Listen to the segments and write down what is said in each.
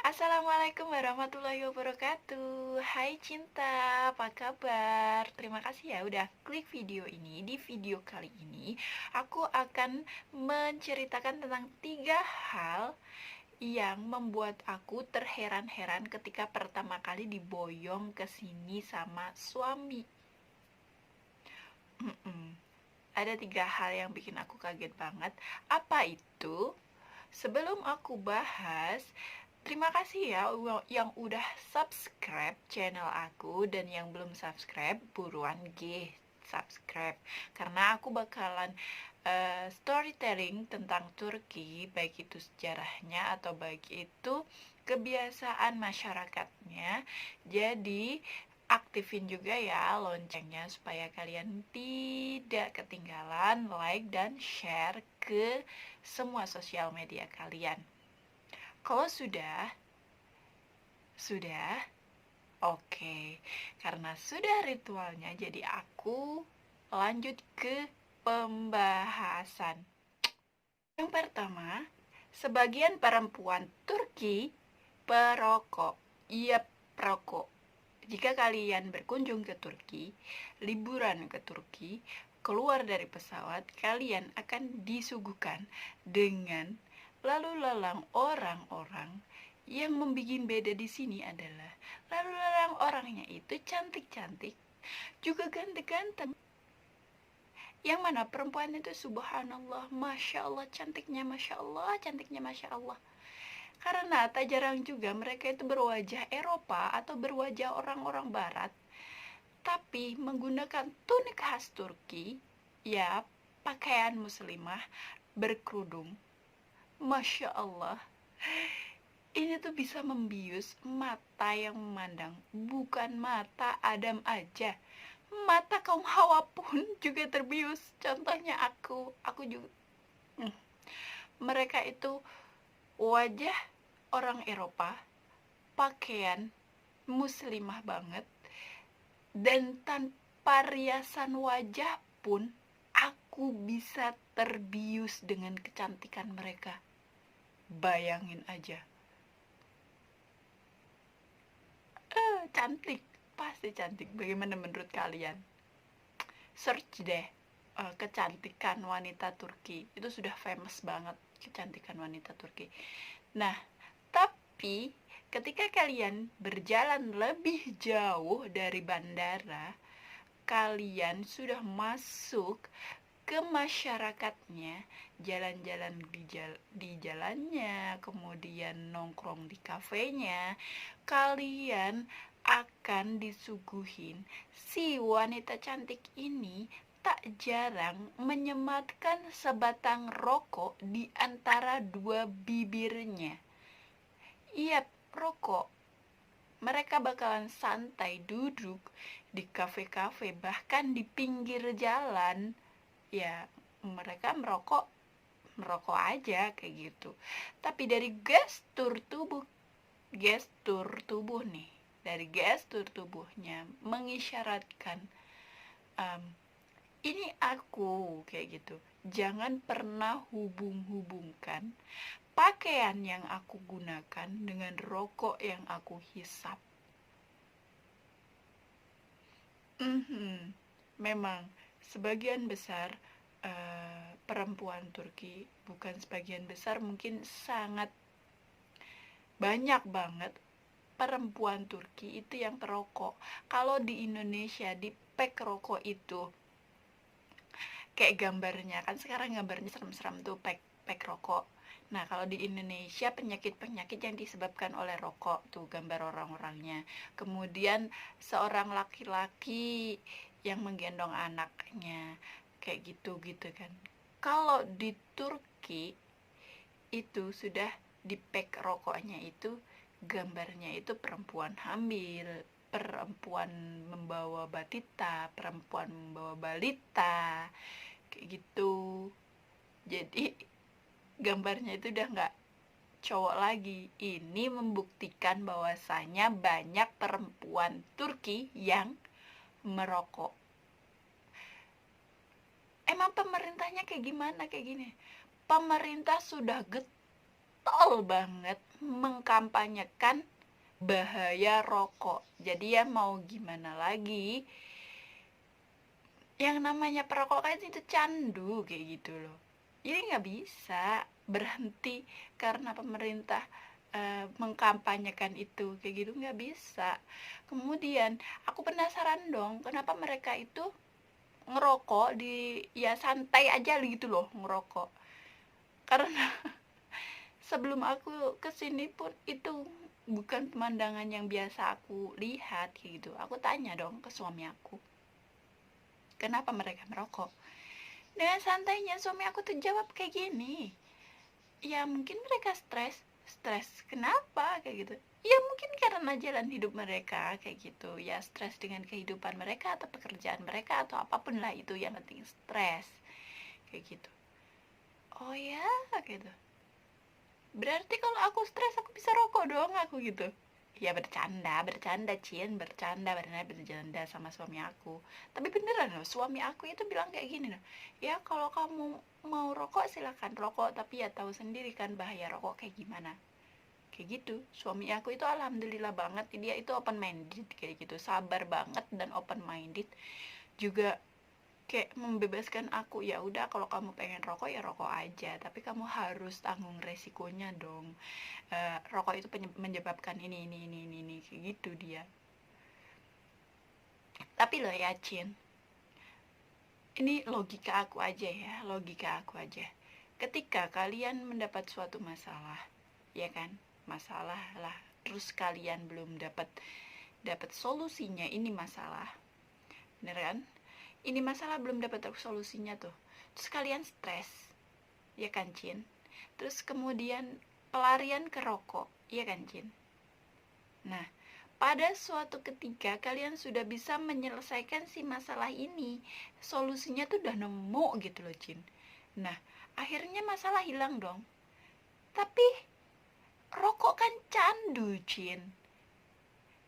Assalamualaikum warahmatullahi wabarakatuh. Hai Cinta, apa kabar? Terima kasih ya udah klik video ini. Di video kali ini, aku akan menceritakan tentang 3 hal yang membuat aku terheran-heran ketika pertama kali diboyong ke sini sama suami. Ada 3 hal yang bikin aku kaget banget. Apa itu? Sebelum aku bahas, terima kasih ya yang udah subscribe channel aku, dan yang belum subscribe buruan subscribe, karena aku bakalan storytelling tentang Turki, baik itu sejarahnya atau baik itu kebiasaan masyarakatnya. Jadi aktifin juga ya loncengnya supaya kalian tidak ketinggalan like dan share ke semua sosial media kalian. Kalau sudah, oke. Karena sudah ritualnya, jadi aku lanjut ke pembahasan. Yang pertama, sebagian perempuan Turki perokok. Iya, perokok. Jika kalian berkunjung ke Turki, liburan ke Turki, keluar dari pesawat, kalian akan disuguhkan dengan lalu lalang orang-orang. Yang membuat beda di sini adalah lalu lalang orangnya itu cantik-cantik, juga ganteng-ganteng. Yang mana perempuan itu subhanallah, masya Allah cantiknya, masya Allah cantiknya, masya Allah. Karena tak jarang juga mereka itu berwajah Eropa atau berwajah orang-orang Barat, tapi menggunakan tunik khas Turki, ya, pakaian muslimah, berkerudung. Masya Allah, ini tuh bisa membius mata yang memandang. Bukan mata Adam aja, mata kaum Hawa pun juga terbius. Contohnya aku juga. Mereka itu wajah orang Eropa, pakaian muslimah banget, dan tanpa riasan wajah pun aku bisa terbius dengan kecantikan mereka. Bayangin aja. Cantik, pasti cantik. Bagaimana menurut kalian? Search deh, kecantikan wanita Turki. Itu sudah famous banget, kecantikan wanita Turki. Nah, tapi ketika kalian berjalan lebih jauh dari bandara, kalian sudah masuk ke masyarakatnya, jalan-jalan di jalannya, kemudian nongkrong di kafenya, kalian akan disuguhin si wanita cantik ini tak jarang menyematkan sebatang rokok di antara dua bibirnya. Iya, rokok. Mereka bakalan santai duduk di kafe-kafe, bahkan di pinggir jalan. Ya, mereka merokok aja kayak gitu. Tapi dari gestur tubuh nih, dari gestur tubuhnya mengisyaratkan, um, ini aku kayak gitu. Jangan pernah hubung-hubungkan pakaian yang aku gunakan dengan rokok yang aku hisap. Memang sebagian besar perempuan Turki, bukan sebagian besar, mungkin sangat banyak banget perempuan Turki itu yang perokok. Kalau di Indonesia, di pack rokok itu kayak gambarnya, kan sekarang gambarnya serem-serem tuh, pack rokok. Nah, kalau di Indonesia penyakit-penyakit yang disebabkan oleh rokok tuh gambar orang-orangnya. Kemudian seorang laki-laki yang menggendong anaknya, kayak gitu-gitu kan. Kalau di Turki itu sudah di pack rokoknya itu gambarnya itu perempuan hamil, perempuan membawa batita, perempuan membawa balita, kayak gitu. Jadi gambarnya itu udah nggak cowok lagi. Ini membuktikan bahwasanya banyak perempuan Turki yang merokok. Emang pemerintahnya kayak gimana kayak gini? Pemerintah sudah getol banget mengkampanyekan bahaya rokok. Jadi ya mau gimana lagi, yang namanya perokok kan itu candu kayak gitu loh. Jadi nggak bisa berhenti karena pemerintah mengkampanyekan itu kayak gitu, nggak bisa. Kemudian aku penasaran dong, kenapa mereka itu ngerokok di, ya santai aja gitu loh ngerokok. Karena sebelum aku kesini pun itu bukan pemandangan yang biasa aku lihat kayak gitu. Aku tanya dong ke suami aku, kenapa mereka merokok? Dengan santainya suami aku tuh jawab kayak gini, ya mungkin mereka stres. Stres kenapa kayak gitu? Ya mungkin karena jalan hidup mereka kayak gitu, ya stres dengan kehidupan mereka atau pekerjaan mereka atau apapun lah itu, yang penting stres kayak gitu. Oh ya, gitu. Berarti kalau aku stres aku bisa rokok dong, aku gitu. Ya bercanda, bercanda Cin, bercanda sama suami aku. Tapi beneran loh, suami aku itu bilang kayak gini loh. Ya kalau kamu mau rokok silakan rokok, tapi ya tahu sendiri kan bahaya rokok kayak gimana. Kayak gitu. Suami aku itu alhamdulillah banget, dia itu open minded kayak gitu, sabar banget dan open minded. Juga kayak membebaskan aku, ya udah kalau kamu pengen rokok ya rokok aja, tapi kamu harus tanggung resikonya dong. Rokok itu menyebabkan ini kayak gitu dia. Tapi loh ya Cin, ini logika aku aja ya, logika aku aja. Ketika kalian mendapat suatu masalah, ya kan, masalah lah, terus kalian belum dapat dapat solusinya, ini masalah, bener kan? Ini masalah belum dapat solusinya tuh, terus kalian stres, ya kan Cin? Terus kemudian pelarian ke rokok, ya kan Cin? Nah, pada suatu ketika kalian sudah bisa menyelesaikan si masalah ini, solusinya tuh udah nemu gitu loh Cin. Nah, akhirnya masalah hilang dong. Tapi rokok kan candu Cin.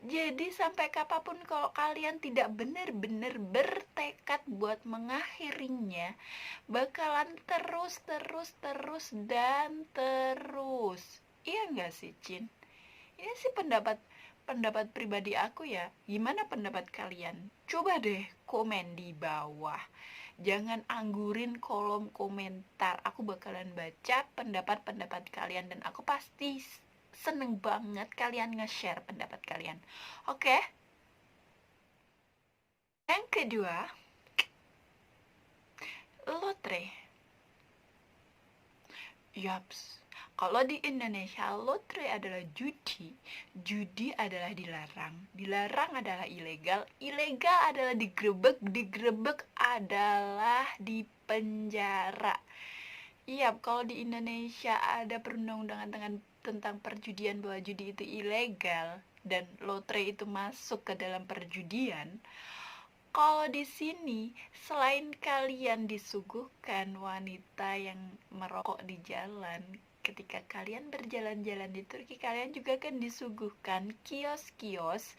Jadi sampai kapanpun kalau kalian tidak benar-benar bertekad buat mengakhirinya, bakalan terus dan terus. Iya nggak sih Cin? Ini sih pendapat pendapat pribadi aku ya. Gimana pendapat kalian? Coba deh komen di bawah. Jangan anggurin kolom komentar. Aku bakalan baca pendapat-pendapat kalian dan aku pasti seneng banget kalian nge-share pendapat kalian. Oke? Yang kedua, lotre. Yaps. Kalau di Indonesia, lotre adalah judi. Judi adalah dilarang. Dilarang adalah ilegal. Ilegal adalah digrebek. Digrebek adalah dipenjara. Iya, kalau di Indonesia ada perundang-undangan tentang perjudian bahwa judi itu ilegal dan lotre itu masuk ke dalam perjudian. Kalau di sini, selain kalian disuguhkan wanita yang merokok di jalan, ketika kalian berjalan-jalan di Turki, kalian juga kan disuguhkan kios-kios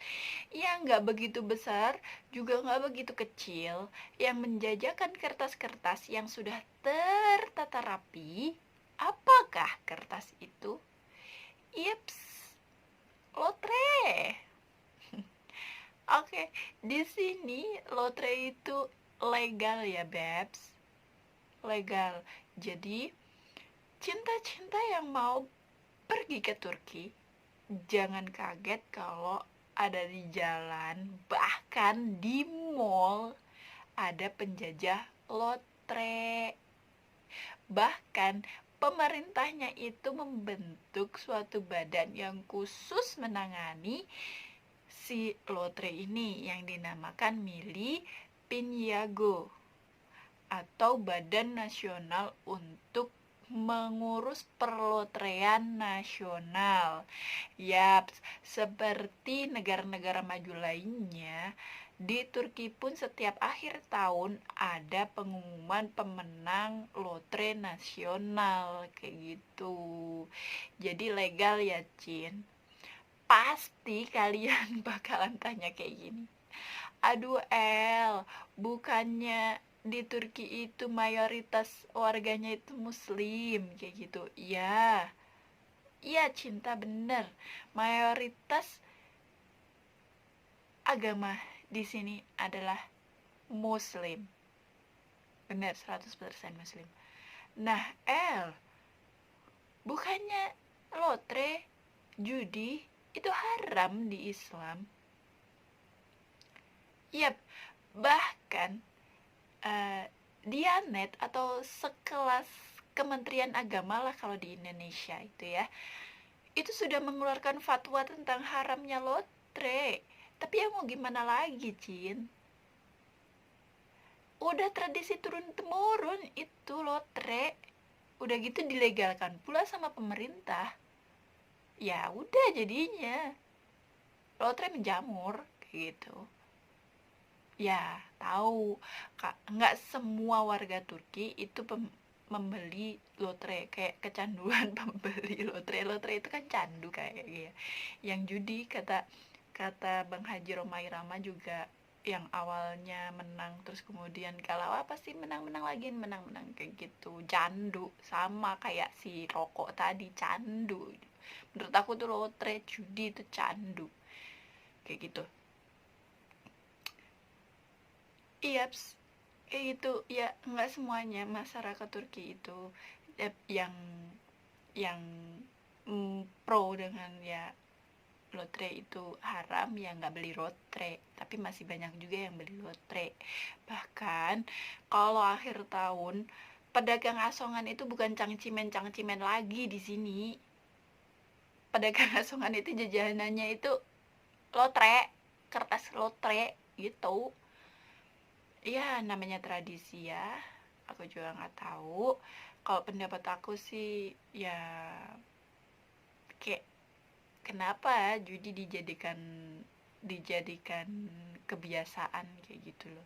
yang nggak begitu besar, juga nggak begitu kecil, yang menjajakan kertas-kertas yang sudah tertata rapi. Apakah kertas itu? Ips, lotre. Oke, di sini lotre itu legal ya, Babs. Legal. Jadi, cinta-cinta yang mau pergi ke Turki, jangan kaget kalau ada di jalan, bahkan di mall, ada penjajah lotre. Bahkan pemerintahnya itu membentuk suatu badan yang khusus menangani si lotre ini yang dinamakan Mili Pinyago atau Badan Nasional untuk mengurus perlotrean nasional. Yap, seperti negara-negara maju lainnya, di Turki pun setiap akhir tahun ada pengumuman pemenang lotre nasional kayak gitu. Jadi legal ya, Cin. Pasti kalian bakalan tanya kayak gini. Aduh El, bukannya di Turki itu mayoritas warganya itu muslim kayak gitu. Ya, Iya, cinta bener. Mayoritas agama di sini adalah Muslim. Bener, 100% Muslim. Nah, bukannya lotre, judi itu haram di Islam? Yap, bahkan Dianet atau sekelas Kementerian Agama lah kalau di Indonesia itu ya, itu sudah mengeluarkan fatwa tentang haramnya lotre. Tapi ya mau gimana lagi, Cin? Udah tradisi turun temurun itu lotre. Udah gitu dilegalkan pula sama pemerintah. Ya udah jadinya lotre menjamur kayak gitu. Ya, tahu. Kak, nggak semua warga Turki itu membeli lotre, kayak kecanduan pembeli lotre. Lotre itu kan candu kayak gitu. Yang judi, kata kata Bang Haji Romai Rama juga, yang awalnya menang terus kemudian kalau apa sih menang-menang lagi, menang-menang kayak gitu. Candu sama kayak si rokok tadi, candu. Menurut aku tuh lotre, judi itu candu. Kayak gitu. Iya, kayak gitu ya. Nggak semuanya masyarakat Turki itu yang pro dengan ya lotre itu haram, ya nggak beli lotre. Tapi masih banyak juga yang beli lotre. Bahkan kalau akhir tahun, pedagang asongan itu bukan cangcimen lagi di sini. Pedagang asongan itu jajanannya itu lotre, kertas lotre gitu. Ya namanya tradisi ya, aku juga nggak tahu. Kalau pendapat aku sih ya, kayak kenapa judi dijadikan dijadikan kebiasaan kayak gitu loh.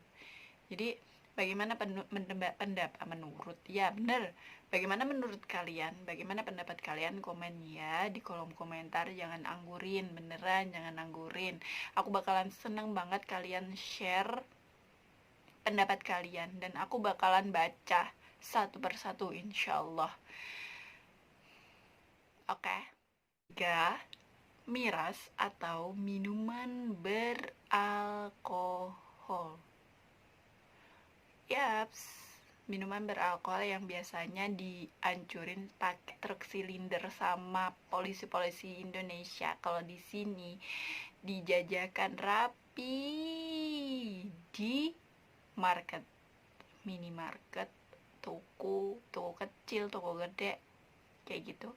Jadi bagaimana pendapat menurut, ya bener, bagaimana menurut kalian, bagaimana pendapat kalian, komen ya di kolom komentar. Jangan anggurin, beneran jangan anggurin. Aku bakalan seneng banget kalian share pendapat kalian, dan aku bakalan baca satu persatu insyaallah. Oke. 3. Miras atau minuman beralkohol. Yaps, minuman beralkohol yang biasanya dihancurin pakai truk silinder sama polisi-polisi Indonesia. Kalau di sini dijajakan rapi di market, minimarket, toko kecil, toko gede, kayak gitu.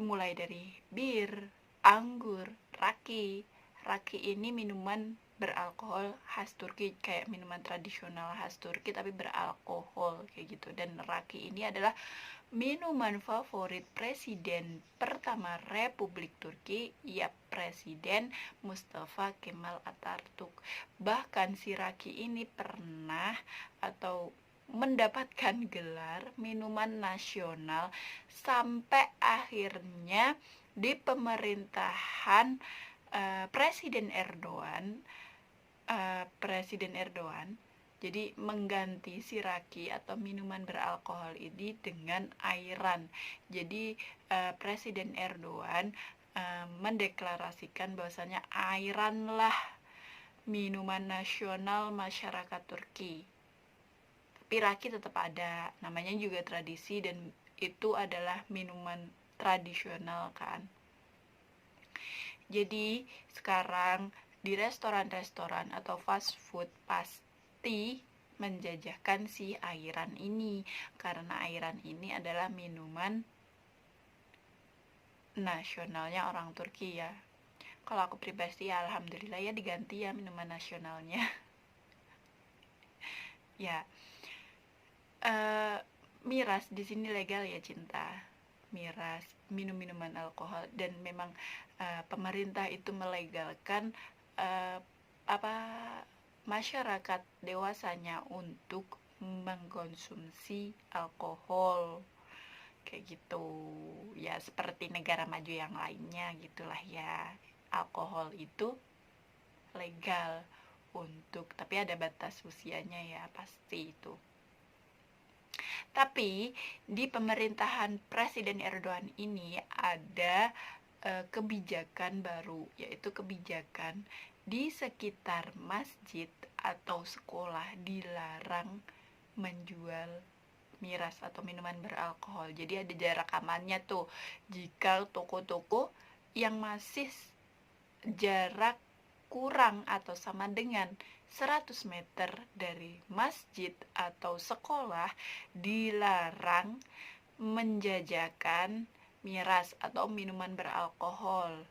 Mulai dari bir, anggur, raki. Raki ini minuman beralkohol khas Turki, kayak minuman tradisional khas Turki tapi beralkohol kayak gitu. Dan raki ini adalah minuman favorit Presiden pertama Republik Turki, ya Presiden Mustafa Kemal Atatürk. Bahkan si raki ini pernah atau mendapatkan gelar minuman nasional sampai akhirnya di pemerintahan Presiden Erdogan, jadi mengganti siraki atau minuman beralkohol ini dengan airan. Jadi Presiden Erdogan mendeklarasikan bahwasanya airanlah minuman nasional masyarakat Turki. Tapi raki tetap ada, namanya juga tradisi, dan itu adalah minuman tradisional kan. Jadi sekarang di restoran-restoran atau fast food pasti menjajakan si airan ini, karena airan ini adalah minuman nasionalnya orang Turki ya. Kalau aku pribadi ya alhamdulillah ya diganti ya minuman nasionalnya. Ya, miras di sini legal ya cinta. Miras, minum-minuman alkohol, dan memang pemerintah itu melegalkan apa masyarakat dewasanya untuk mengkonsumsi alkohol kayak gitu ya, seperti negara maju yang lainnya gitulah ya. Alkohol itu legal untuk, tapi ada batas usianya ya pasti itu. Tapi di pemerintahan Presiden Erdogan ini ada kebijakan baru, yaitu kebijakan di sekitar masjid atau sekolah dilarang menjual miras atau minuman beralkohol. Jadi ada jarak amannya tuh. Jika toko-toko yang masih jarak kurang atau sama dengan 100 meter dari masjid atau sekolah dilarang menjajakan miras atau minuman beralkohol.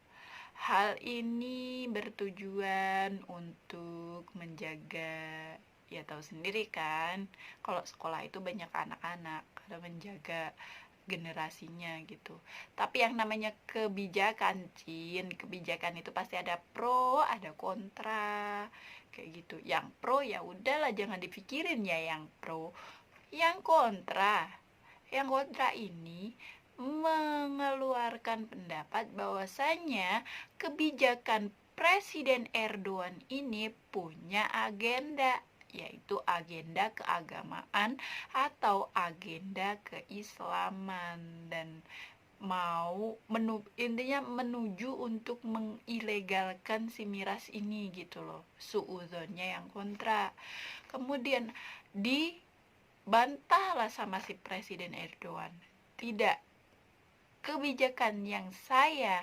Hal ini bertujuan untuk menjaga, ya tahu sendiri kan, kalau sekolah itu banyak anak-anak, ada menjaga generasinya gitu. Tapi yang namanya kebijakan, kebijakan itu pasti ada pro, ada kontra, kayak gitu. Yang pro ya udahlah, jangan dipikirin ya yang pro. Yang kontra ini mengeluarkan pendapat bahwasanya kebijakan Presiden Erdogan ini punya agenda, yaitu agenda keagamaan atau agenda keislaman, dan intinya menuju untuk mengilegalkan si miras ini gitu loh. Suudzonnya yang kontra. Kemudian dibantahlah sama si Presiden Erdogan. Tidak, kebijakan yang saya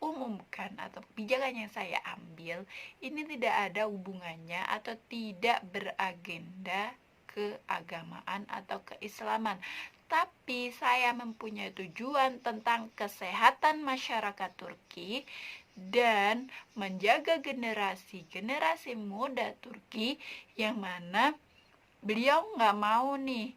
umumkan atau kebijakan yang saya ambil ini tidak ada hubungannya atau tidak beragenda keagamaan atau keislaman, tapi saya mempunyai tujuan tentang kesehatan masyarakat Turki dan menjaga generasi muda Turki, yang mana beliau nggak mau nih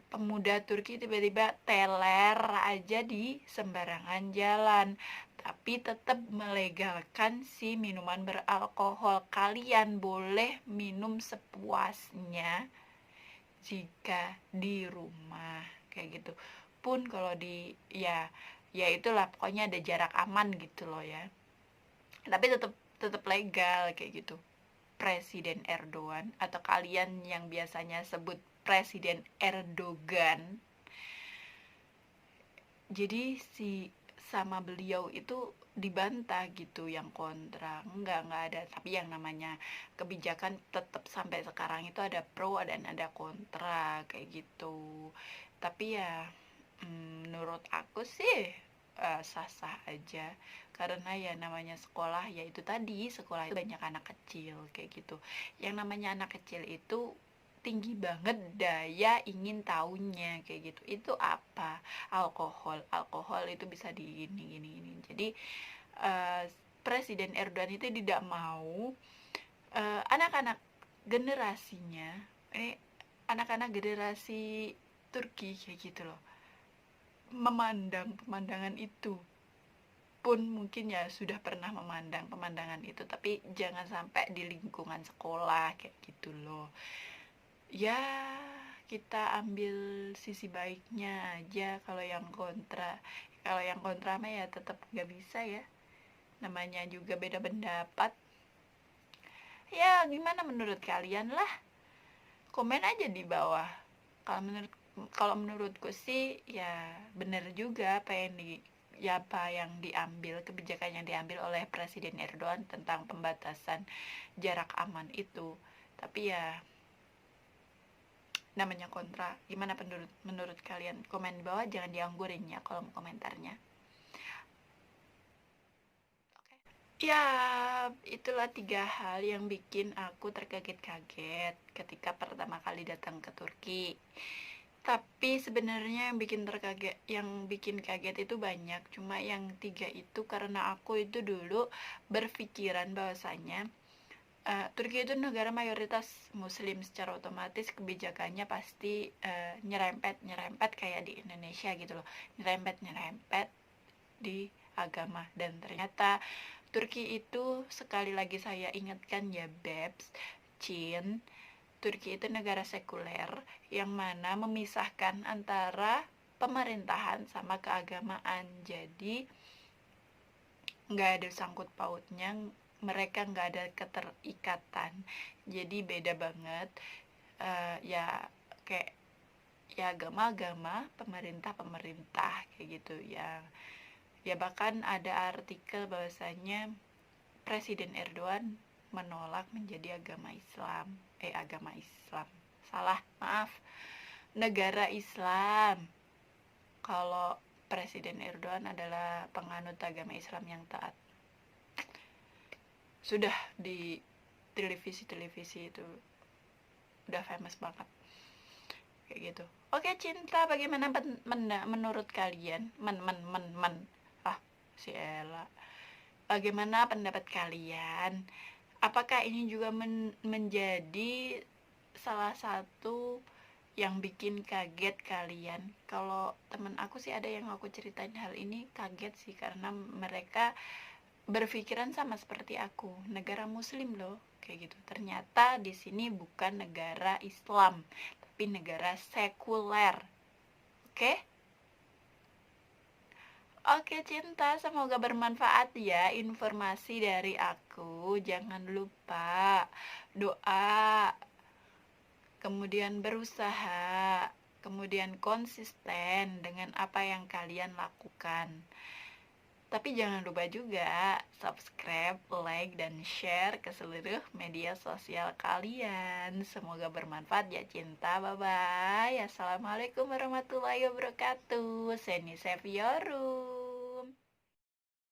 pemuda Turki tiba-tiba teler aja di sembarangan jalan, tapi tetap melegalkan si minuman beralkohol. Kalian boleh minum sepuasnya jika di rumah, kayak gitu. Pun kalau ya itulah, pokoknya ada jarak aman gitu loh ya. Tapi tetap tetap legal kayak gitu. Presiden Erdogan, atau kalian yang biasanya sebut Presiden Erdogan, jadi sama beliau itu dibantah gitu yang kontra. Enggak ada, tapi yang namanya kebijakan tetap sampai sekarang itu ada pro dan ada kontra kayak gitu. Tapi ya menurut aku sih sah-sah aja, karena ya namanya sekolah, ya itu tadi, sekolah itu banyak anak kecil kayak gitu. Yang namanya anak kecil itu tinggi banget daya ingin tahunya kayak gitu. Itu apa? Alkohol itu bisa di gini. Jadi uh, Presiden Erdogan itu tidak mau anak-anak generasinya, ini anak-anak generasi Turki kayak gitu loh, memandang pemandangan itu. Pun mungkin ya sudah pernah memandang pemandangan itu, tapi jangan sampai di lingkungan sekolah kayak gitu loh. Ya, kita ambil sisi baiknya aja. Kalau yang kontra mah ya tetap nggak bisa ya, namanya juga beda pendapat. Ya gimana menurut kalian lah, komen aja di bawah. Kalau menurutku sih ya bener juga apa yang diambil, kebijakan yang diambil oleh Presiden Erdogan tentang pembatasan jarak aman itu. Tapi ya namanya kontra. Gimana menurut kalian? Komen di bawah, jangan dianggurin ya kolom komentarnya. Ya, itulah 3 hal yang bikin aku terkaget-kaget ketika pertama kali datang ke Turki. Tapi sebenarnya yang bikin kaget itu banyak. Cuma yang 3 itu karena aku itu dulu berpikiran bahwasanya Turki itu negara mayoritas Muslim, secara otomatis kebijakannya pasti nyerempet kayak di Indonesia gitu loh, nyerempet di agama. Dan ternyata Turki itu, sekali lagi saya ingatkan ya Bebs, Turki itu negara sekuler yang mana memisahkan antara pemerintahan sama keagamaan. Jadi nggak ada sangkut pautnya, mereka nggak ada keterikatan, jadi beda banget. Ya kayak ya agama-agama, pemerintah-pemerintah kayak gitu yang ya bahkan ada artikel bahwasanya Presiden Erdogan menolak menjadi agama Islam. Salah, maaf. Negara Islam. Kalau Presiden Erdogan adalah penganut agama Islam yang taat. Sudah di televisi-televisi itu udah famous banget. Kayak gitu. Oke, cinta bagaimana menurut kalian? Ah, si Ella. Bagaimana pendapat kalian? Apakah ini juga menjadi salah satu yang bikin kaget kalian? Kalau temen aku sih ada yang aku ceritain hal ini kaget sih karena mereka berpikiran sama seperti aku, negara muslim loh, kayak gitu. Ternyata di sini bukan negara Islam, tapi negara sekuler. Oke? Oke cinta, semoga bermanfaat ya informasi dari aku. Jangan lupa doa, kemudian berusaha, kemudian konsisten dengan apa yang kalian lakukan. Tapi jangan lupa juga subscribe, like, dan share ke seluruh media sosial kalian. Semoga bermanfaat ya cinta. Bye-bye. Assalamualaikum warahmatullahi wabarakatuh. Seni Sevioru.